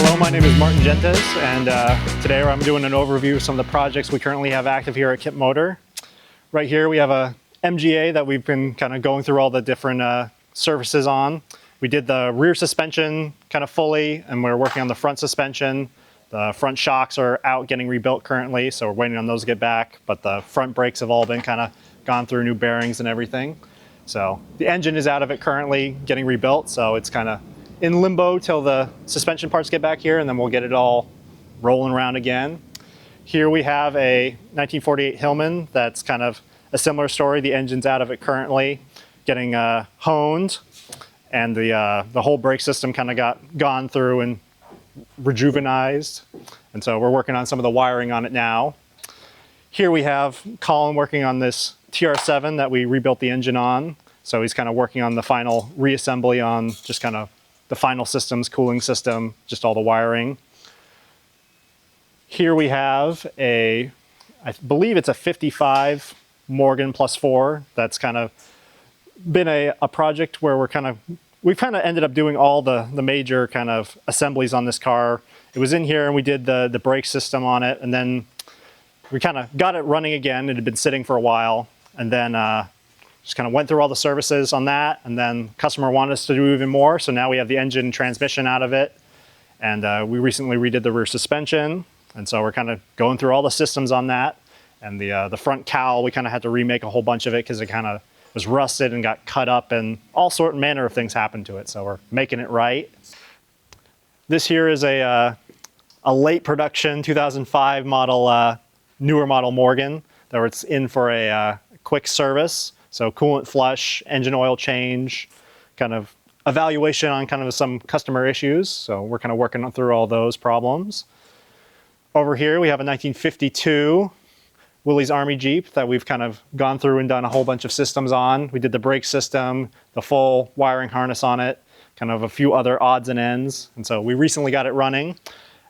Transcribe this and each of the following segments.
Hello, my name is Martin Gentes, and today I'm doing an overview of some of the projects we currently have active here at Kip Motor. Right here we have a MGA that we've been kind of going through all the different services on. We did the rear suspension kind of fully, and we're working on the front suspension. The front shocks are out getting rebuilt currently, so we're waiting on those to get back, but the front brakes have all been kind of gone through new bearings and everything. So the engine is out of it currently getting rebuilt, so it's kind of in limbo till the suspension parts get back here, and then we'll get it all rolling around again. Here we have a 1948 Hillman that's kind of a similar story. The engine's out of it currently, getting honed, and the whole brake system kind of got gone through and rejuvenized. And so we're working on some of the wiring on it now. Here we have Colin working on this TR7 that we rebuilt the engine on. So he's kind of working on the final reassembly on just kind of the final systems, cooling system, just all the wiring. Here we have I believe it's a 55 Morgan +4. That's kind of been a project where we've kind of ended up doing all the major kind of assemblies on this car. It was in here and we did the brake system on it, and then we kind of got it running again. It had been sitting for a while, and then just kind of went through all the services on that, and then customer wanted us to do even more, so now we have the engine and transmission out of it, and we recently redid the rear suspension, and so we're kind of going through all the systems on that. And the front cowl, we kind of had to remake a whole bunch of it because it kind of was rusted and got cut up, and all sort and manner of things happened to it, so we're making it right. This here is a late production 2005 model, newer model Morgan that it's in for a quick service. So coolant flush, engine oil change, kind of evaluation on kind of some customer issues. So we're kind of working through all those problems. Over here we have a 1952 Willys Army Jeep that we've kind of gone through and done a whole bunch of systems on. We did the brake system, the full wiring harness on it, kind of a few other odds and ends. And so we recently got it running,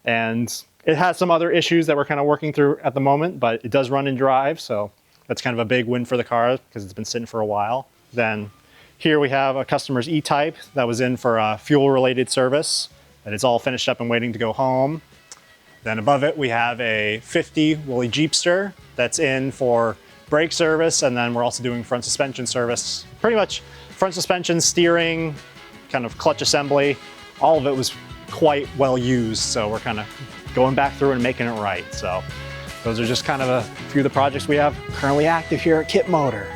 and it has some other issues that we're kind of working through at the moment, but it does run and drive. So that's kind of a big win for the car because it's been sitting for a while. Then here we have a customer's E-Type that was in for a fuel-related service, and it's all finished up and waiting to go home. Then above it we have a 50 Willys Jeepster that's in for brake service, and then we're also doing front suspension service. Pretty much front suspension, steering, kind of clutch assembly, all of it was quite well used, so we're kind of going back through and making it right. So those are just kind of a few of the projects we have currently active here at Kip Motor.